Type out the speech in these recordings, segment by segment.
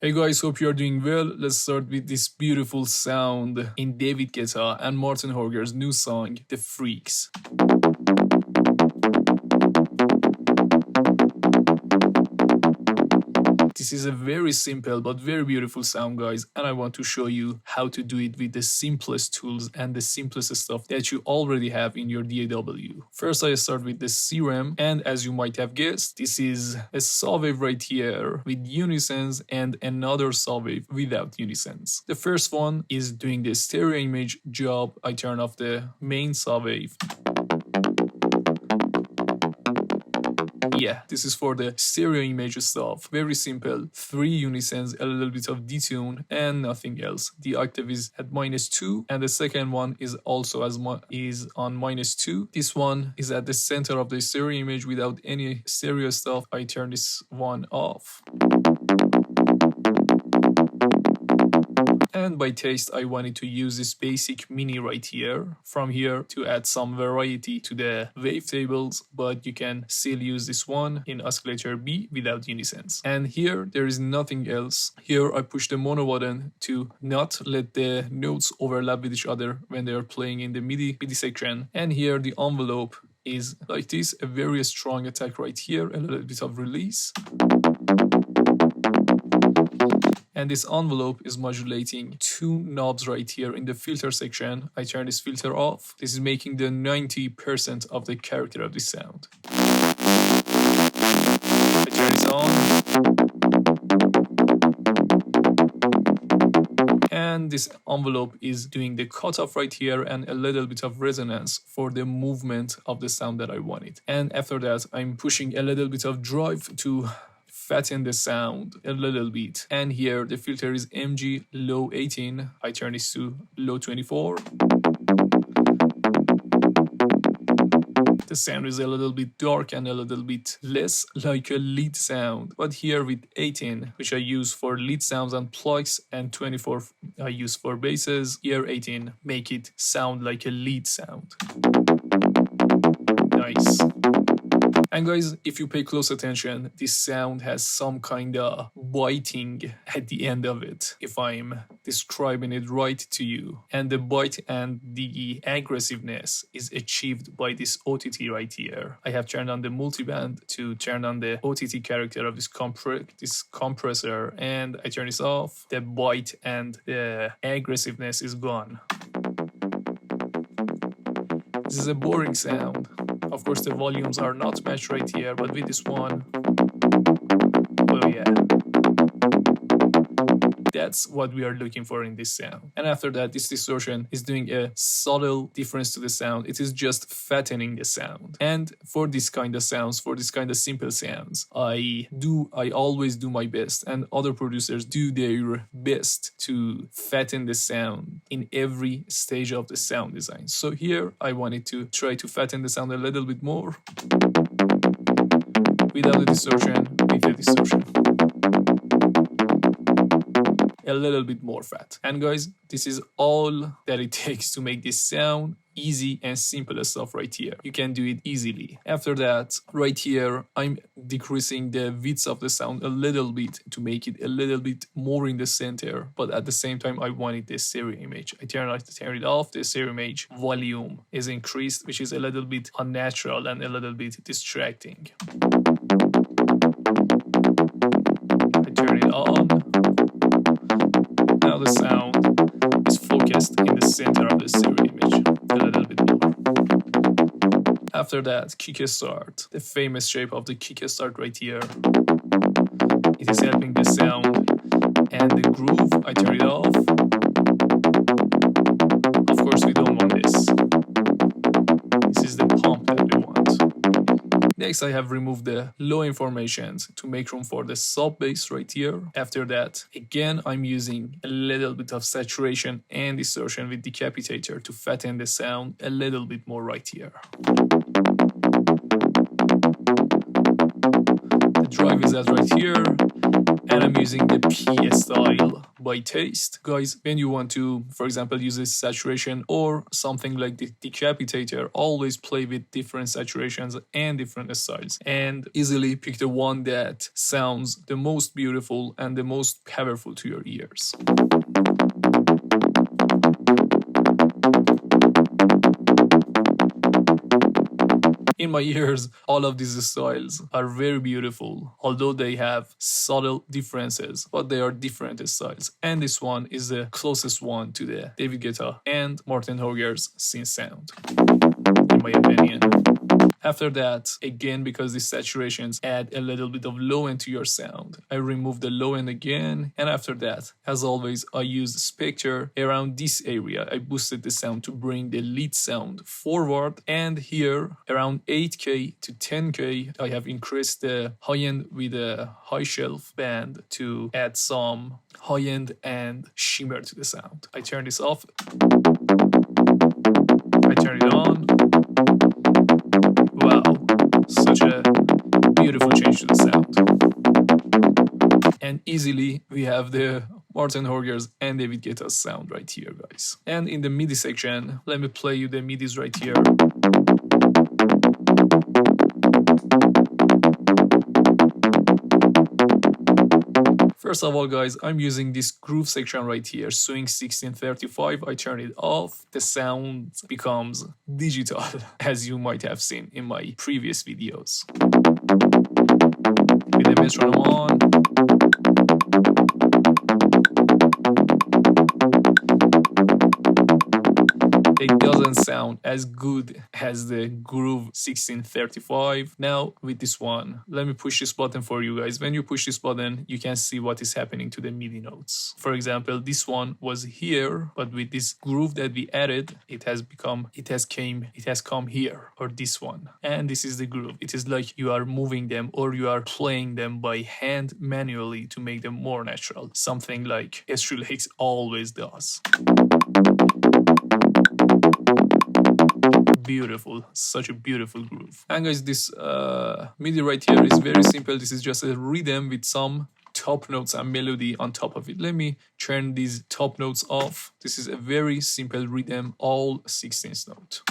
Hey guys, hope you are doing well. Let's start with this beautiful sound in David Guetta and Marten Horger's new song, The Freaks. This is a very simple but very beautiful sound, guys, and I want to show you how to do it with the simplest tools and the simplest stuff that you already have in your DAW. First, I start with the Serum, and as you might have guessed, this is a saw wave right here with unisons and another saw wave without unisons. The first one is doing the stereo image job. I turn off the main saw wave. Yeah, this is for the stereo image stuff. Very simple. 3 unisons, a little bit of detune, and nothing else. The octave is at -2, and the second one is also is on -2. This one is at the center of the stereo image without any stereo stuff. I turn this one off. And by taste, I wanted to use this basic mini right here, from here, to add some variety to the wavetables, but you can still use this one in oscillator B without unisons. And here, there is nothing else. Here, I push the mono button to not let the notes overlap with each other when they are playing in the MIDI section. And here, the envelope is like this, a very strong attack right here, a little bit of release. And this envelope is modulating 2 knobs right here in the filter section. I turn this filter off. This is making the 90% of the character of the sound. I turn this on. And this envelope is doing the cutoff right here and a little bit of resonance for the movement of the sound that I wanted. And after that, I'm pushing a little bit of drive to fatten the sound a little bit. And here the filter is MG low 18. I turn this to low 24. The sound is a little bit dark and a little bit less like a lead sound. But here with 18, which I use for lead sounds and plugs, and 24 I use for basses, here 18 make it sound like a lead sound. Nice. And guys, if you pay close attention, this sound has some kind of biting at the end of it, if I'm describing it right to you. And the bite and the aggressiveness is achieved by this OTT right here. I have turned on the multiband to turn on the OTT character of this compressor, and I turn this off. The bite and the aggressiveness is gone. This is a boring sound. Of course, the volumes are not matched right here, but with this one, oh yeah. That's what we are looking for in this sound. And after that, this distortion is doing a subtle difference to the sound. It is just fattening the sound. And for this kind of sounds, for this kind of simple sounds, I always do my best, and other producers do their best to fatten the sound in every stage of the sound design. So here I wanted to try to fatten the sound a little bit more without the distortion, with the distortion. A little bit more fat. And guys, this is all that it takes to make this sound easy and simple stuff right here. You can do it easily. After that, right here, I'm decreasing the width of the sound a little bit to make it a little bit more in the center, but at the same time, I wanted the stereo image. I turn it off. The stereo image volume is increased, which is a little bit unnatural and a little bit distracting. I turn it on. Now the sound is focused in the center of the stereo image a little bit more. After that, kick start, the famous shape of the kick start right here. It is helping the sound and the groove. I turn it off. Of course, we don't want this. This is the pump that we want. Next, I have removed the low informations to make room for the sub bass right here. After that, again, I'm using a little bit of saturation and distortion with decapitator to fatten the sound a little bit more right here. The drive is at right here, and I'm using the P style by taste. Guys, when you want to, for example, use a saturation or something like the decapitator, always play with different saturations and different styles, and easily pick the one that sounds the most beautiful and the most powerful to your ears. In my ears, all of these styles are very beautiful, although they have subtle differences, but they are different styles. And this one is the closest one to the David Guetta and Marten Horger's synth sound, in my opinion. After that, again, because these saturations add a little bit of low end to your sound, I remove the low end again, and after that, as always, I use Spectre around this area. I boosted the sound to bring the lead sound forward, and here, around 8K to 10K, I have increased the high end with a high shelf band to add some high end and shimmer to the sound. I turn this off, I turn it on. Wow, such a beautiful change to the sound. And easily we have the Marten Horger's and David Guetta's sound right here, guys. And in the MIDI section, let me play you the MIDIs right here. First of all, guys, I'm using this groove section right here, swing 1635. I turn it off. The sound becomes digital, as you might have seen in my previous videos. With the metronome on. It doesn't sound as good as the Groove 1635. Now with this one, let me push this button for you guys. When you push this button, you can see what is happening to the MIDI notes. For example, this one was here, but with this groove that we added, it has come here, or this one. And this is the groove. It is like you are moving them or you are playing them by hand manually to make them more natural. Something like Remakes always does. Beautiful, such a beautiful groove. And guys, this MIDI right here is very simple. This is just a rhythm with some top notes and melody on top of it. Let me turn these top notes off. This is a very simple rhythm, all 16th note.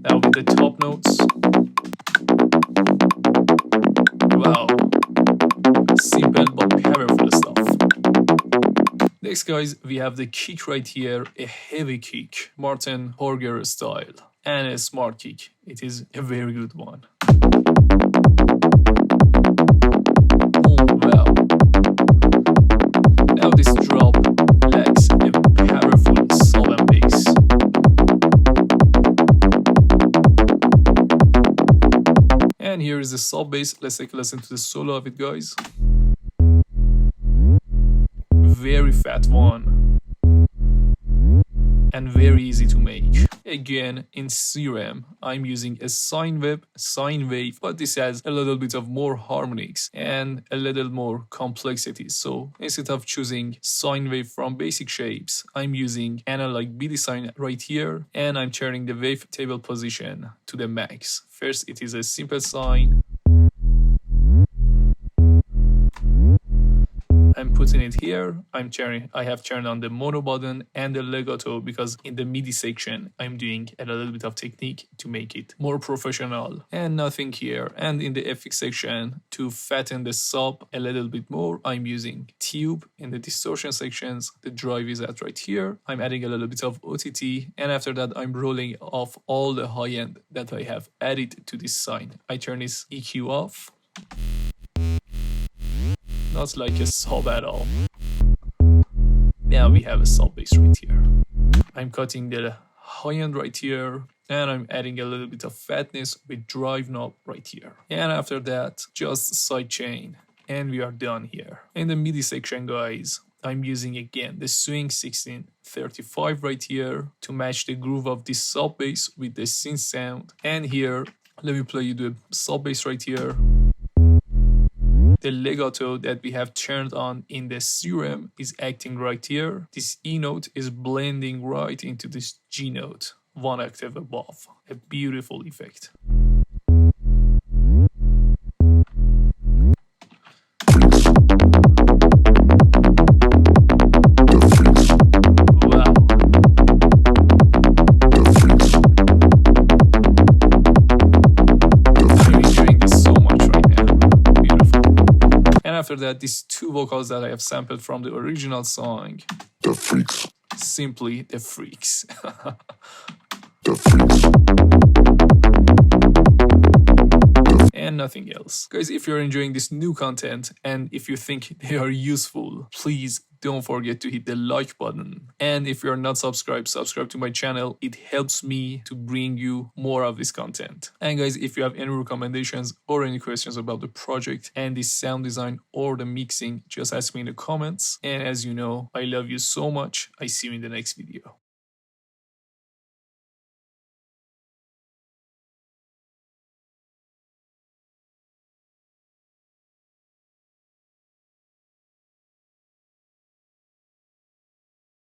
Now with the top notes. Wow, simple but powerful stuff. Next, guys, we have the kick right here, a heavy kick, Marten Horger style, and a smart kick. It is a very good one. Oh, wow. Now this drop lacks a powerful sub and bass. And here is the sub bass. Let's take a listen to the solo of it, guys. Very fat one. And very easy to make. Again, in Serum, I'm using a sine wave, but this has a little bit of more harmonics and a little more complexity. So instead of choosing sine wave from basic shapes, I'm using analog MIDI sine right here, and I'm turning the wavetable position to the max. First, it is a simple sine. I'm putting it here. I have turned on the mono button and the legato because in the MIDI section, I'm doing a little bit of technique to make it more professional, and nothing here. And in the FX section, to fatten the sub a little bit more, I'm using tube. In the distortion sections, the drive is at right here. I'm adding a little bit of OTT, and after that, I'm rolling off all the high end that I have added to this sine. I turn this EQ off. Not like a sub at all. Now we have a sub bass right here. I'm cutting the high end right here, and I'm adding a little bit of fatness with drive knob right here. And after that, just sidechain, and we are done here. In the MIDI section, guys, I'm using again the swing 1635 right here to match the groove of this sub bass with the synth sound. And here, let me play you the sub bass right here. The legato that we have turned on in the Serum is acting right here. This E note is blending right into this G note one octave above. A beautiful effect. Wow. I'm enjoying this so much right now. Beautiful. And after that, these two vocals that I have sampled from the original song. The freaks. Simply the freaks. The freaks. And nothing else. Guys, if you're enjoying this new content and if you think they are useful, please don't forget to hit the like button. And if you're not subscribed, subscribe to my channel. It helps me to bring you more of this content. And guys, if you have any recommendations or any questions about the project and the sound design or the mixing, just ask me in the comments. And as you know, I love you so much. I see you in the next video.